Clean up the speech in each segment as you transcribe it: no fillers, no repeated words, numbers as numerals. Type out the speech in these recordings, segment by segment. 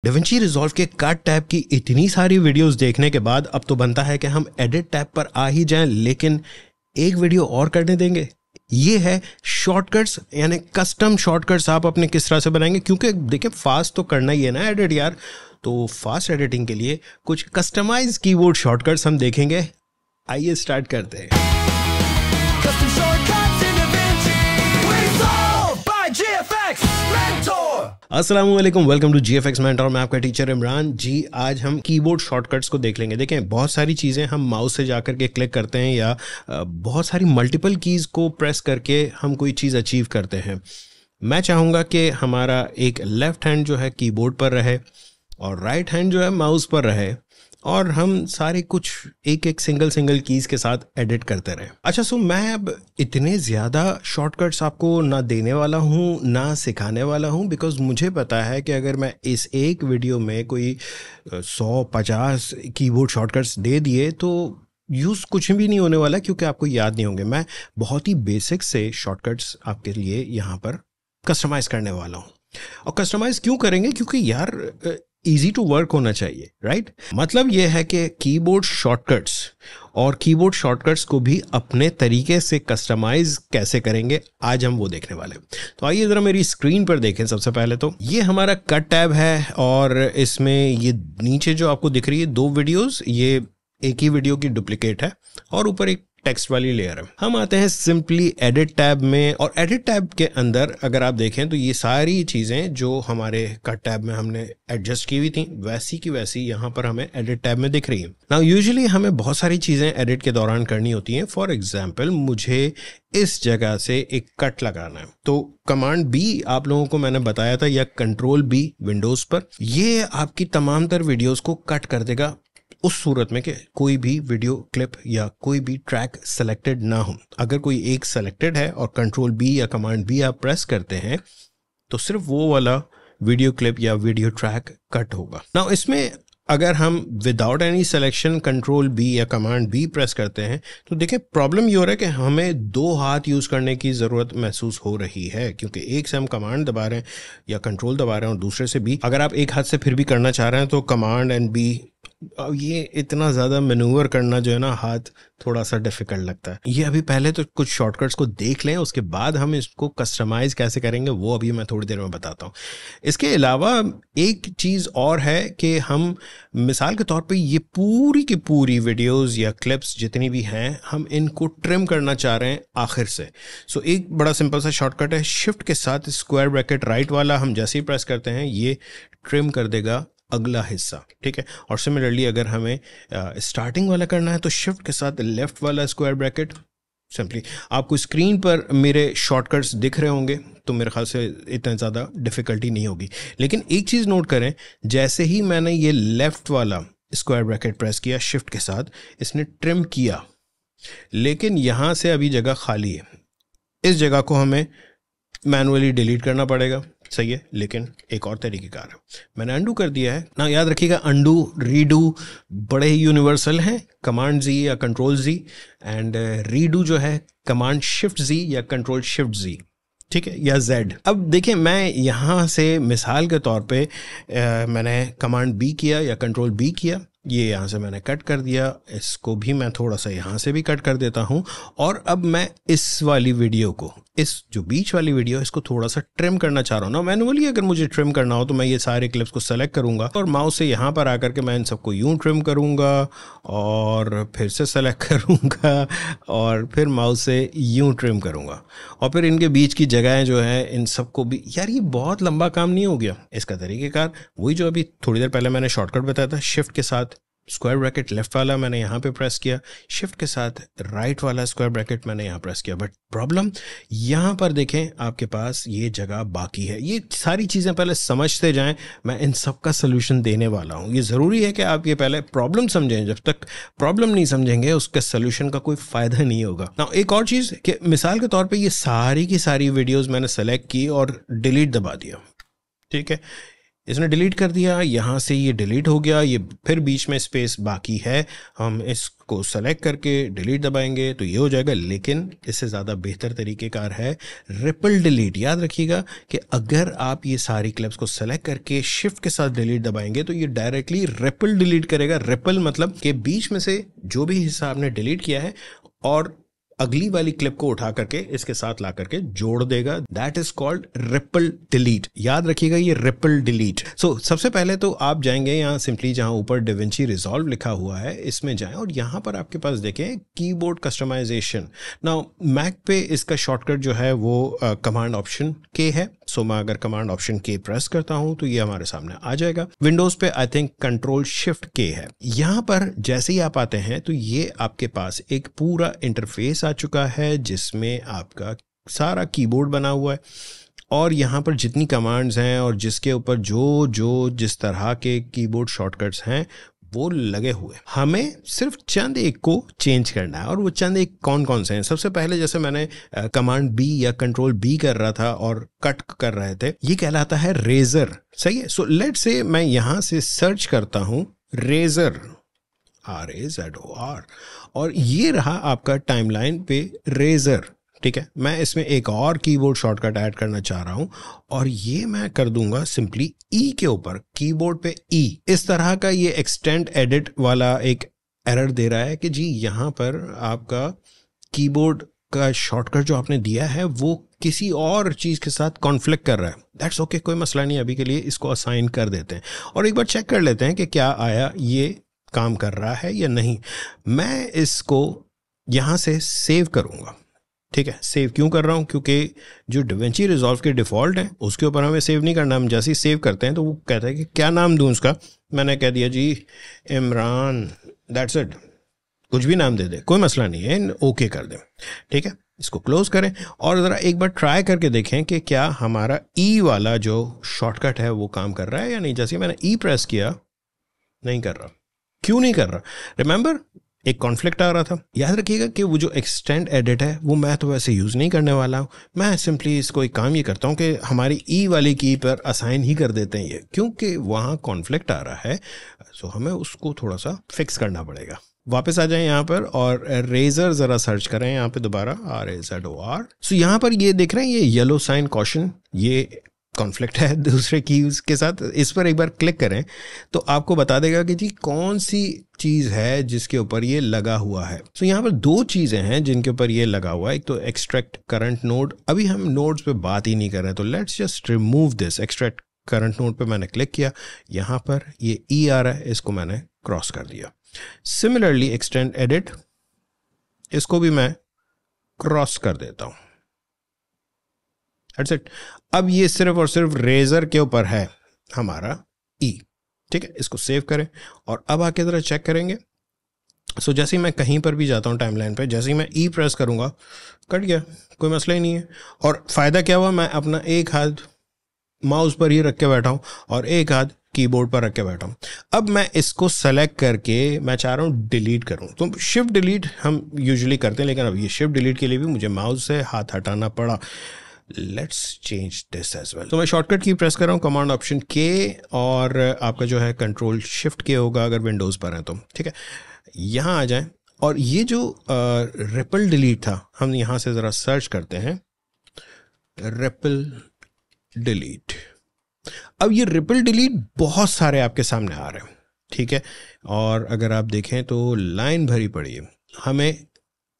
DaVinci Resolve के cut tab की इतनी सारी वीडियोस देखने के बाद अब तो बनता है कि हम एडिट टैब पर आ ही जाएं, लेकिन एक वीडियो और करने देंगे। ये है शॉर्टकट्स, यानी कस्टम शॉर्टकट्स आप अपने किस तरह से बनाएंगे। क्योंकि देखिए फास्ट तो करना ही है ना एडिट यार, तो फास्ट एडिटिंग के लिए कुछ कस्टमाइज कीबोर्ड शॉर्टकट्स हम देखेंगे। आइए स्टार्ट करते हैं। अस्सलाम वालेकुम, वेलकम टू GFX मेंटोर। मैं आपका टीचर इमरान जी। आज हम कीबोर्ड शॉर्टकट्स को देख लेंगे। देखें बहुत सारी चीज़ें हम माउस से जाकर के क्लिक करते हैं या बहुत सारी मल्टीपल कीज़ को प्रेस करके हम कोई चीज़ अचीव करते हैं। मैं चाहूँगा कि हमारा एक लेफ़्ट हैंड जो है कीबोर्ड पर रहे और राइट हैंड जो है माउस पर रहे और हम सारे कुछ एक एक सिंगल कीज़ के साथ एडिट करते रहें। अच्छा, सो मैं अब इतने ज़्यादा शॉर्टकट्स आपको ना देने वाला हूँ ना सिखाने वाला हूँ, बिकॉज़ मुझे पता है कि अगर मैं इस एक वीडियो में कोई 100-50 कीबोर्ड शॉर्टकट्स दे दिए तो यूज़ कुछ भी नहीं होने वाला, क्योंकि आपको याद नहीं होंगे। मैं बहुत ही बेसिक से शॉर्टकट्स आपके लिए यहाँ पर कस्टमाइज़ करने वाला हूँ। और कस्टमाइज़ क्यों करेंगे? क्योंकि यार ईजी टू वर्क होना चाहिए, राइट? मतलब यह है कि कीबोर्ड शॉर्टकट्स और कीबोर्ड शॉर्टकट्स को भी अपने तरीके से कस्टमाइज कैसे करेंगे, आज हम वो देखने वाले हैं। तो आइए ज़रा मेरी स्क्रीन पर देखें। सबसे पहले तो ये हमारा कट टैब है और इसमें ये नीचे जो आपको दिख रही है 2 वीडियोस, ये एक ही वीडियो की डुप्लीकेट है और ऊपर एक टेक्स्ट वाली लेयर है। हम आते हैं सिंपली एडिट टैब में, और एडिट टैब के अंदर अगर आप देखें तो ये सारी चीज़ें जो हमारे कट टैब में हमने एडजस्ट की हुई थी वैसी की वैसी यहाँ पर हमें एडिट टैब में दिख रही है। नाउ यूजुअली हमें बहुत सारी चीज़ें एडिट के दौरान करनी होती हैं। फॉर एग्जाम्पल, मुझे इस जगह से एक कट लगाना है, तो कमांड बी आप लोगों को मैंने बताया था, या कंट्रोल बी विंडोज़ पर, ये आपकी तमाम तर वीडियोज़ को कट कर देगा उस सूरत में कि कोई भी वीडियो क्लिप या कोई भी ट्रैक सेलेक्टेड ना हो। अगर कोई एक सेलेक्टेड है और कंट्रोल बी या कमांड बी आप प्रेस करते हैं तो सिर्फ वो वाला वीडियो क्लिप या वीडियो ट्रैक कट होगा। नाउ इसमें अगर हम without any selection control B या कमांड बी प्रेस करते हैं तो देखिए प्रॉब्लम ये हो रहा है कि हमें 2 हाथ यूज़ करने की ज़रूरत महसूस हो रही है, क्योंकि एक से हम कमांड दबा रहे हैं या कंट्रोल दबा रहे हैं और दूसरे से बी। अगर आप एक हाथ से फिर भी करना चाह रहे हैं तो कमांड एंड बी, ये इतना ज़्यादा मैनूवर करना जो है ना, हाथ थोड़ा सा डिफ़िकल्ट लगता है। ये अभी पहले तो कुछ शॉर्टकट्स को देख लें, उसके बाद हम इसको कस्टमाइज़ कैसे करेंगे वो अभी मैं थोड़ी देर में बताता हूँ। इसके अलावा एक चीज़ और है कि हम मिसाल के तौर पे ये पूरी की पूरी वीडियोस या क्लिप्स जितनी भी हैं, हम इनको ट्रिम करना चाह रहे हैं आखिर से। सो एक बड़ा सिंपल सा शॉर्टकट है, शिफ्ट के साथ स्क्वायर ब्रैकेट राइट वाला हम जैसे ही प्रेस करते हैं ये ट्रिम कर देगा अगला हिस्सा, ठीक है। और सिमिलरली अगर हमें स्टार्टिंग वाला करना है तो शिफ्ट के साथ लेफ्ट वाला स्क्वायर ब्रैकेट। सिंपली आपको स्क्रीन पर मेरे शॉर्टकट्स दिख रहे होंगे तो मेरे ख्याल से इतना ज़्यादा डिफ़िकल्टी नहीं होगी। लेकिन एक चीज़ नोट करें, जैसे ही मैंने ये लेफ़्ट वाला स्क्वायर ब्रैकेट प्रेस किया शिफ्ट के साथ, इसने ट्रिम किया, लेकिन यहाँ से अभी जगह खाली है। इस जगह को हमें मैनुअली डिलीट करना पड़ेगा, सही है, लेकिन एक और तरीक़ेकार है। मैंने अंडू कर दिया है ना, याद रखिएगा अंडू रीडू बड़े ही यूनिवर्सल हैं। कमांड जी या कंट्रोल जी, एंड रीडू जो है कमांड शिफ्ट जी या कंट्रोल शिफ्ट जी, ठीक है, या जेड। अब देखें मैं यहाँ से मिसाल के तौर पे मैंने कमांड बी किया या कंट्रोल बी किया, ये यहाँ से मैंने कट कर दिया, इसको भी मैं थोड़ा सा यहाँ से भी कट कर देता हूँ। और अब मैं इस वाली वीडियो को, इस जो बीच वाली वीडियो, इसको थोड़ा सा ट्रिम करना चाह रहा हूँ ना। मैनुअली अगर मुझे ट्रिम करना हो तो मैं ये सारे क्लिप्स को सेलेक्ट करूँगा और माउस से यहाँ पर आकर के मैं इन सबको यूँ ट्रिम करूँगा और फिर से सेलेक्ट करूँगा और फिर माउस से यूँ ट्रिम करूँगा और फिर इनके बीच की जगहें जो है इन सबको भी। यार ये बहुत लंबा काम नहीं हो गया? इसका तरीक़ेकार वही जो अभी थोड़ी देर पहले मैंने शॉर्टकट बताया था, शिफ्ट के साथ स्क्वायर ब्रैकेट लेफ्ट वाला मैंने यहाँ पे प्रेस किया, शिफ्ट के साथ राइट वाला स्क्वायर ब्रैकेट मैंने यहाँ प्रेस किया। बट प्रॉब्लम यहाँ पर देखें, आपके पास ये जगह बाकी है। ये सारी चीज़ें पहले समझते जाएं, मैं इन सब का सलूशन देने वाला हूँ। ये ज़रूरी है कि आप ये पहले प्रॉब्लम समझें। जब तक प्रॉब्लम नहीं समझेंगे उसके सलूशन का कोई फ़ायदा नहीं होगा ना। एक और चीज़ कि मिसाल के तौर पर ये सारी की सारी वीडियोज़ मैंने सेलेक्ट की और डिलीट दबा दिया, ठीक है। इसने डिलीट कर दिया, यहाँ से ये डिलीट हो गया, ये फिर बीच में स्पेस बाकी है, हम इसको सेलेक्ट करके डिलीट दबाएंगे तो ये हो जाएगा। लेकिन इससे ज़्यादा बेहतर तरीक़ेकार है रिपल डिलीट। याद रखिएगा कि अगर आप ये सारी क्लिप्स को सेलेक्ट करके शिफ्ट के साथ डिलीट दबाएंगे तो ये डायरेक्टली रिपल डिलीट करेगा। रिपल मतलब कि बीच में से जो भी हिस्सा आपने डिलीट किया है और अगली वाली क्लिप को उठा करके इसके साथ ला करके जोड़ देगा। That is called ripple delete. याद रखिएगा ये रिपल डिलीट। सो सबसे पहले तो आप जाएंगे यहाँ सिंपली जहाँ ऊपर DaVinci Resolve लिखा हुआ है इसमें जाएं और यहाँ पर आपके पास देखें कीबोर्ड कस्टमाइजेशन। नाउ मैक पे इसका शॉर्टकट जो है वो कमांड ऑप्शन के है। सो मैं अगर कमांड ऑप्शन के प्रेस करता हूं तो ये हमारे सामने आ जाएगा। विंडोज पे आई थिंक कंट्रोल शिफ्ट के है। यहाँ पर जैसे ही आप आते हैं तो ये आपके पास एक पूरा इंटरफेस आ चुका है जिसमें आपका सारा कीबोर्ड बना हुआ है और यहाँ पर जितनी कमांड्स हैं और जिसके ऊपर जो जिस तरह के कीबोर्ड शॉर्टकट्स हैं वो लगे हुए। हमें सिर्फ चंद एक को चेंज करना है और वो चंद एक कौन कौन से हैं। सबसे पहले जैसे मैंने कमांड बी या कंट्रोल बी कर रहा था और कट कर रहे थे, ये कहलाता है रेजर। सही है। सो लेट्स से मैं यहाँ से सर्च करता हूँ रेजर, RAZOR, और ये रहा आपका टाइमलाइन पे रेजर। ठीक है, मैं इसमें एक और कीबोर्ड शॉर्टकट ऐड करना चाह रहा हूं और ये मैं कर दूंगा सिंपली ई के ऊपर, कीबोर्ड पे ई। इस तरह का ये एक्सटेंड एडिट वाला एक एरर दे रहा है कि जी यहाँ पर आपका कीबोर्ड का शॉर्टकट जो आपने दिया है वो किसी और चीज़ के साथ कॉन्फ्लिक्ट कर रहा है। दैट्स ओके, कोई मसला नहीं। अभी के लिए इसको असाइन कर देते हैं और एक बार चेक कर लेते हैं कि क्या आया, ये काम कर रहा है या नहीं। मैं इसको यहाँ से सेव करूँगा। ठीक है, सेव क्यों कर रहा हूँ? क्योंकि जो DaVinci Resolve के डिफ़ॉल्ट हैं उसके ऊपर हमें सेव नहीं करना। हम जैसे ही सेव करते हैं तो वो कहता है कि क्या नाम दूँ उसका। मैंने कह दिया जी इमरान, दैट्स इट। कुछ भी नाम दे दे, कोई मसला नहीं है, ओके कर दें। ठीक है, इसको क्लोज करें और ज़रा एक बार ट्राई करके देखें कि क्या हमारा ई वाला जो शॉर्टकट है वो काम कर रहा है या नहीं। जैसे मैंने ई प्रेस किया, नहीं कर रहा। क्यों नहीं कर रहा? रिमेंबर, एक कॉन्फ्लिक्ट आ रहा था। याद रखिएगा कि वो जो एक्सटेंड एडिट है वो मैं तो वैसे यूज़ नहीं करने वाला हूँ। मैं सिंपली इसको एक काम ये करता हूँ कि हमारी ई वाली की पर असाइन ही कर देते हैं ये, क्योंकि वहाँ कॉन्फ्लिक्ट आ रहा है। सो हमें उसको थोड़ा सा फिक्स करना पड़ेगा। वापस आ जाएं यहाँ पर और रेजर ज़रा सर्च करें यहाँ पे दोबारा, RAZOR। सो यहाँ पर ये देख रहे हैं ये येलो साइन कॉशन, ये कॉन्फ्लिक्ट है दूसरे कीज के साथ। इस पर एक बार क्लिक करें तो आपको बता देगा कि जी कौन सी चीज़ है जिसके ऊपर ये लगा हुआ है। तो यहाँ पर दो चीज़ें हैं जिनके ऊपर ये लगा हुआ है। एक तो एक्सट्रैक्ट करंट नोड। अभी हम नोड्स पे बात ही नहीं कर रहे, तो let's just remove this. Extract current node पे मैंने क्लिक किया, यहाँ पर ये ई आ रहा है, इसको मैंने क्रॉस कर दिया। सिमिलरली एक्सटेंड एडिट, इसको भी मैं क्रॉस कर देता हूँ। That's it। अब ये सिर्फ और सिर्फ रेजर के ऊपर है हमारा ई। ठीक है, इसको सेव करें और अब आके ज़रा चेक करेंगे। सो जैसे ही मैं कहीं पर भी जाता हूँ टाइमलाइन पे, जैसे ही मैं ई प्रेस करूँगा कट गया, कोई मसला ही नहीं है। और फ़ायदा क्या हुआ, मैं अपना एक हाथ माउस पर ही रख के बैठा हूँ और एक हाथ कीबोर्ड पर रख के बैठा हूँ। अब मैं इसको सेलेक्ट करके मैं चाह रहा हूँ डिलीट करूँ, तो शिफ्ट डिलीट हम यूजुअली करते हैं, लेकिन अब ये शिफ्ट डिलीट के लिए भी मुझे माउस से हाथ हटाना पड़ा। Let's change this as well. तो मैं शॉर्टकट की प्रेस कर रहा हूँ, कमांड ऑप्शन के, और आपका जो है कंट्रोल शिफ्ट के होगा अगर विंडोज़ पर है तो। ठीक है, यहाँ आ जाएं और ये जो रिपल डिलीट था, हम यहाँ से ज़रा सर्च करते हैं रिपल डिलीट। अब ये रिपल डिलीट बहुत सारे आपके सामने आ रहे हैं। ठीक है, और अगर आप देखें तो लाइन भरी पड़ी है। हमें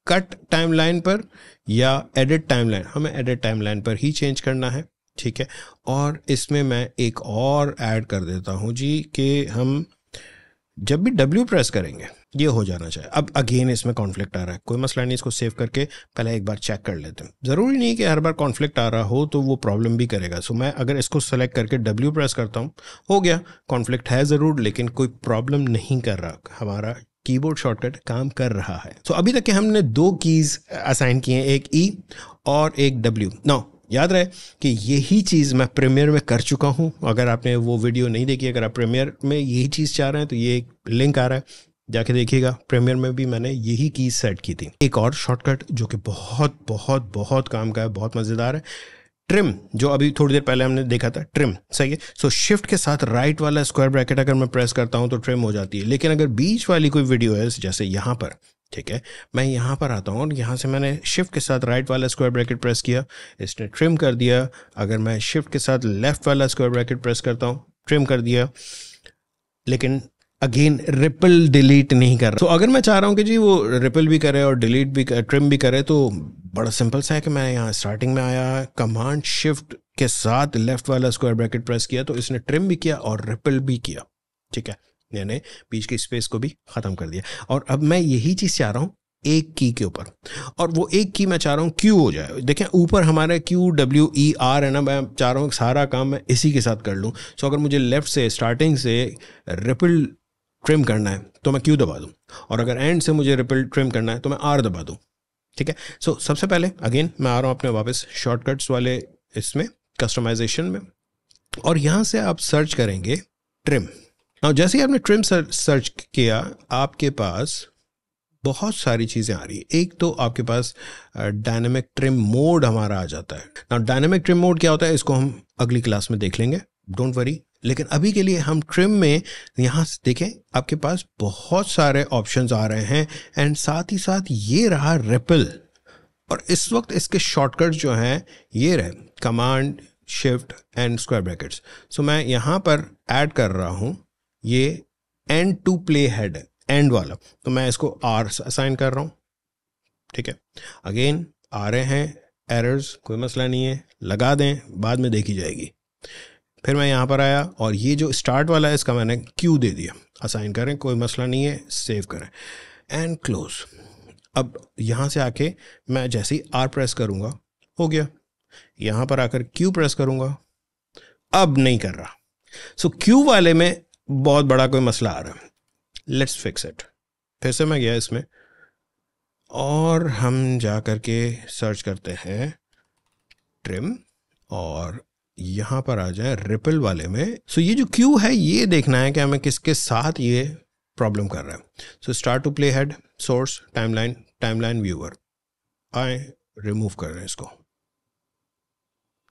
कट टाइमलाइन पर या एडिट टाइमलाइन, हमें एडिट टाइमलाइन पर ही चेंज करना है। ठीक है, और इसमें मैं एक और ऐड कर देता हूँ जी कि हम जब भी W प्रेस करेंगे ये हो जाना चाहिए। अब अगेन इसमें कॉन्फ्लिक्ट आ रहा है, कोई मसला नहीं, इसको सेव करके पहले एक बार चेक कर लेते हैं। ज़रूरी नहीं कि हर बार कॉन्फ्लिक्ट आ रहा हो तो वो प्रॉब्लम भी करेगा। सो मैं अगर इसको सेलेक्ट करके W प्रेस करता हूँ, हो गया। कॉन्फ्लिक्ट है ज़रूर लेकिन कोई प्रॉब्लम नहीं कर रहा, हमारा कीबोर्ड शॉर्टकट काम कर रहा है। तो अभी तक के हमने दो कीज़ असाइन किए हैं, एक E और एक W। नाउ याद रहे कि यही चीज़ मैं प्रीमियर में कर चुका हूँ। अगर आपने वो वीडियो नहीं देखी, अगर आप प्रीमियर में यही चीज़ चाह रहे हैं तो ये एक लिंक आ रहा है, जाके देखिएगा। प्रीमियर में भी मैंने यही कीज़ सेट की थी। एक और शॉर्टकट जो कि बहुत बहुत बहुत काम का है, बहुत मज़ेदार है, ट्रिम जो अभी थोड़ी देर पहले हमने देखा था, ट्रिम सही है। सो शिफ्ट के साथ राइट वाला स्क्वायर ब्रैकेट अगर मैं प्रेस करता हूँ तो ट्रिम हो जाती है। लेकिन अगर बीच वाली कोई वीडियो है जैसे यहाँ पर, ठीक है, मैं यहाँ पर आता हूँ और यहाँ से मैंने शिफ्ट के साथ राइट वाला स्क्वायर ब्रैकेट प्रेस किया, इसने ट्रिम कर दिया। अगर मैं शिफ्ट के साथ लेफ्ट वाला स्क्वायर ब्रैकेट प्रेस करता हूँ, ट्रिम कर दिया। लेकिन अगेन रिपल डिलीट नहीं कर रहा। तो अगर मैं चाह रहा हूँ कि जी वो रिपल भी करे और डिलीट भी, ट्रिम भी करे, तो बड़ा सिंपल सा है कि मैं यहाँ स्टार्टिंग में आया, कमांड शिफ्ट के साथ लेफ्ट वाला स्क्वायर ब्रैकेट प्रेस किया तो इसने ट्रिम भी किया और रिपल भी किया, ठीक है, यानी बीच की स्पेस को भी ख़त्म कर दिया। और अब मैं यही चीज़ चाह रहा हूँ एक की के ऊपर, और वो एक की मैं चाह रहा हूँ क्यू हो जाए। देखें ऊपर हमारे QWER है ना, मैं चाह रहा हूँ सारा काम मैं इसी के साथ कर लूँ। सो अगर मुझे लेफ्ट से स्टार्टिंग से रिपल ट्रिम करना है तो मैं क्यू दबा दूँ, और अगर एंड से मुझे रिपल ट्रिम करना है तो मैं R दबा दूँ, ठीक है। सो सबसे पहले अगेन मैं आ रहा हूँ अपने वापस शॉर्टकट्स वाले इसमें, कस्टमाइजेशन में, और यहाँ से आप सर्च करेंगे ट्रिम। अब जैसे ही आपने ट्रिम सर्च किया आपके पास बहुत सारी चीज़ें आ रही है। एक तो आपके पास डायनेमिक ट्रिम मोड हमारा आ जाता है। नाउ डायनेमिक ट्रिम मोड क्या होता है इसको हम अगली क्लास में देख लेंगे, डोंट वरी। लेकिन अभी के लिए हम ट्रिम में यहाँ से देखें आपके पास बहुत सारे ऑप्शंस आ रहे हैं, एंड साथ ही साथ ये रहा रिपल। और इस वक्त इसके शॉर्टकट्स जो हैं ये रहे command shift and square brackets. So मैं यहाँ पर ऐड कर रहा हूँ ये end to play head, end वाला, तो मैं इसको R असाइन कर रहा हूँ, ठीक है। अगेन आ रहे हैं एरर्स, कोई मसला नहीं है, लगा दें, बाद में देखी जाएगी। फिर मैं यहाँ पर आया और ये जो स्टार्ट वाला है इसका मैंने Q दे दिया, असाइन करें, कोई मसला नहीं है, सेव करें एंड क्लोज। अब यहाँ से आके मैं जैसे ही R प्रेस करूँगा हो गया, यहाँ पर आकर Q प्रेस करूँगा, अब नहीं कर रहा। सो Q वाले में बहुत बड़ा कोई मसला आ रहा है, लेट्स फिक्स इट। फिर से मैं गया इसमें और हम जा कर के सर्च करते हैं ट्रिम, और यहाँ पर आ जाए रिपल वाले में। सो ये जो क्यू है ये देखना है कि हमें किसके साथ ये प्रॉब्लम कर रहा है। So start to play head, source, timeline, timeline viewer, आए रिमूव कर रहे हैं इसको,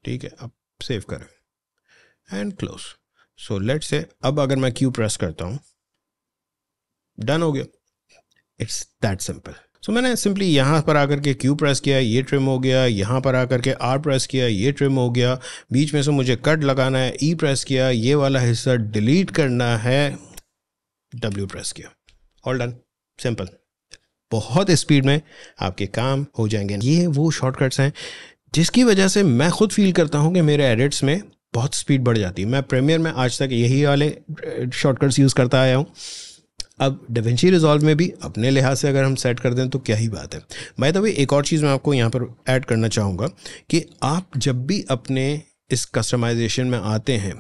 ठीक है। अब सेव करें and close. So let's say अब अगर मैं क्यू प्रेस करता हूँ, डन हो गया, इट्स दैट सिंपल। सो मैंने सिंपली यहाँ पर आकर के Q प्रेस किया, ये ट्रिम हो गया, यहाँ पर आकर के R प्रेस किया, ये ट्रिम हो गया, बीच में से मुझे कट लगाना है, E प्रेस किया, ये वाला हिस्सा डिलीट करना है, W प्रेस किया, ऑल डन, सिंपल। बहुत स्पीड में आपके काम हो जाएंगे। ये वो शॉर्टकट्स हैं जिसकी वजह से मैं खुद फील करता हूँ कि मेरे एडिट्स में बहुत स्पीड बढ़ जाती है। मैं प्रीमियर में आज तक यही वाले शॉर्टकट्स यूज़ करता आया हूँ। अब DaVinci Resolve में भी अपने लिहाज से अगर हम सेट कर दें तो क्या ही बात है। बाय द वे एक और चीज़ मैं आपको यहाँ पर ऐड करना चाहूँगा कि आप जब भी अपने इस कस्टमाइजेशन में आते हैं,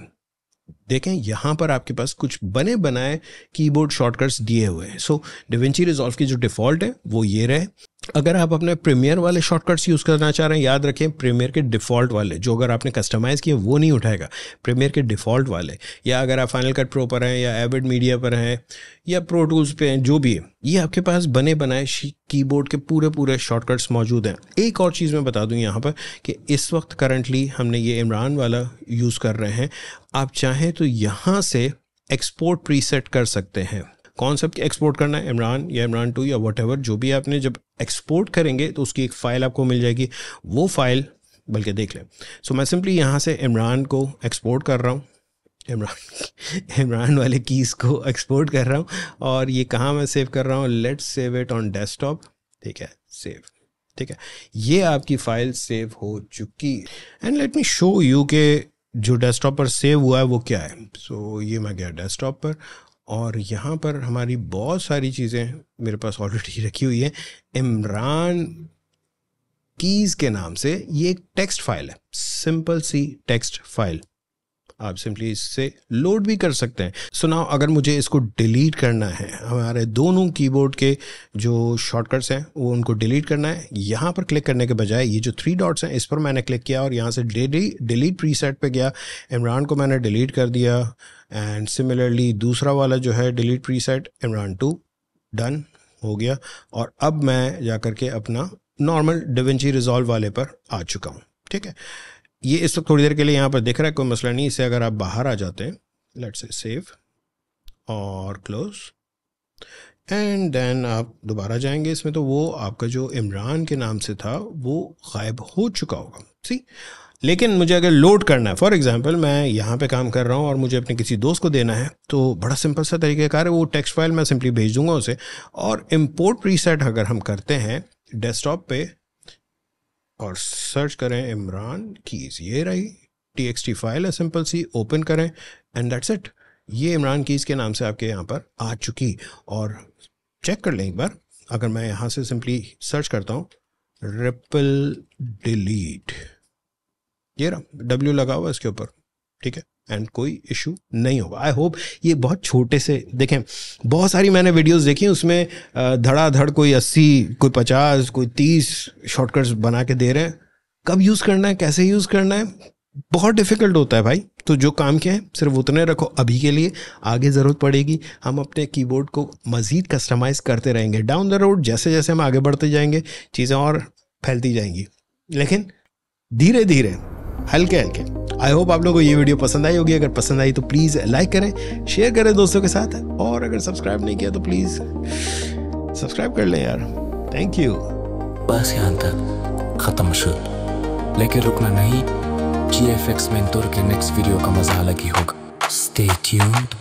देखें यहाँ पर आपके पास कुछ बने बनाए कीबोर्ड शॉर्टकट्स दिए हुए हैं। सो DaVinci Resolve की जो डिफ़ॉल्ट है वो ये रहे। अगर आप अपने प्रीमियर वाले शॉर्टकट्स यूज़ करना चाह रहे हैं, याद रखें प्रीमियर के डिफ़ॉल्ट वाले, जो अगर आपने कस्टमाइज़ किए वो नहीं उठाएगा, प्रीमियर के डिफ़ॉल्ट वाले। या अगर आप फाइनल कट प्रो पर हैं या एविड मीडिया पर हैं या प्रो टूल्स पे हैं, जो भी है, ये आपके पास बने बनाए कीबोर्ड के पूरे शॉर्टकट्स मौजूद हैं। एक और चीज़ मैं बता दूं यहाँ पर कि इस वक्त करंटली हमने ये इमरान वाला यूज़ कर रहे हैं। आप चाहें तो यहाँ से एक्सपोर्ट प्रीसेट कर सकते हैं। कौन सा एक्सपोर्ट करना है, इमरान या इमरान 2 या व्हाटएवर, जो भी आपने जब एक्सपोर्ट करेंगे तो उसकी एक फ़ाइल आपको मिल जाएगी, वो फाइल बल्कि देख लें। सो मैं सिंपली यहाँ से इमरान को एक्सपोर्ट कर रहा हूँ, इमरान वाले कीज़ को एक्सपोर्ट कर रहा हूँ, और ये कहाँ मैं सेव कर रहा हूँ, let's save it on desktop, ठीक है, सेव, ठीक है। ये आपकी फ़ाइल सेव हो चुकी and let me show you के जो डेस्कटॉप पर सेव हुआ है वो क्या है। सो ये मैं गया डेस्कटॉप पर और यहाँ पर हमारी बहुत सारी चीज़ें मेरे पास ऑलरेडी रखी हुई है। इमरान कीज़ के नाम से ये एक टेक्स्ट फाइल है, सिंपल सी टेक्स्ट फाइल, आप सिंपली इससे लोड भी कर सकते हैं। सो नाउ अगर मुझे इसको डिलीट करना है, हमारे दोनों कीबोर्ड के जो शॉर्टकट्स हैं वो उनको डिलीट करना है, यहाँ पर क्लिक करने के बजाय ये जो 3 डॉट्स हैं इस पर मैंने क्लिक किया और यहाँ से डिलीट प्रीसेट पे गया, इमरान को मैंने डिलीट कर दिया एंड सिमिलरली दूसरा वाला जो है डिलीट प्रीसेट इमरान 2, डन हो गया। और अब मैं जा कर के अपना नॉर्मल DaVinci Resolve वाले पर आ चुका हूँ, ठीक है। ये इस वक्त थोड़ी देर के लिए यहाँ पर दिख रहा है, कोई मसला नहीं। इससे अगर आप बाहर आ जाते हैं, लेट्स से सेव और क्लोज, एंड देन आप दोबारा जाएंगे इसमें, तो वो आपका जो इमरान के नाम से था वो गायब हो चुका होगा। सी, लेकिन मुझे अगर लोड करना है, फॉर एग्जांपल मैं यहाँ पे काम कर रहा हूँ और मुझे अपने किसी दोस्त को देना है, तो बड़ा सिंपल सा तरीक़ाकार है, वो टेक्स्ट फाइल मैं सिंपली भेज दूंगा उसे, और इम्पोर्ट प्रीसेट अगर हम करते हैं डेस्कटॉप पे और सर्च करें इमरान कीज़, ये रही TXT फाइल है सिंपल सी, ओपन करें एंड दैट्स इट। ये इमरान कीज़ के नाम से आपके यहाँ पर आ चुकी। और चेक कर लें एक बार, अगर मैं यहाँ से सिंपली सर्च करता हूँ रिपल डिलीट, ये रहा W लगा हुआ इसके ऊपर, ठीक है, एंड कोई इशू नहीं होगा। आई होप ये बहुत छोटे से, देखें बहुत सारी मैंने वीडियोस देखी, उसमें धड़ाधड़ कोई 80, कोई 50, कोई 30 शॉर्टकट्स बना के दे रहे हैं। कब यूज़ करना है, कैसे यूज़ करना है, बहुत डिफिकल्ट होता है भाई। तो जो काम किया है सिर्फ उतने रखो अभी के लिए, आगे ज़रूरत पड़ेगी हम अपने कीबोर्ड को मज़ीद कस्टमाइज़ करते रहेंगे डाउन द रोड। जैसे जैसे हम आगे बढ़ते जाएंगे चीज़ें और फैलती जाएंगी, लेकिन धीरे धीरे, हल्के हल्के। आई होप आप लोगों को ये वीडियो पसंद आई होगी। अगर पसंद आई तो प्लीज़ लाइक करें, शेयर करें दोस्तों के साथ, और अगर सब्सक्राइब नहीं किया तो प्लीज़ सब्सक्राइब कर लें यार। Thank you. बस यहाँ तक ख़त्म शुरू, लेकिन रुकना नहीं। GFX मेंटोर के नेक्स्ट वीडियो का मजा अलग ही होगा। Stay tuned.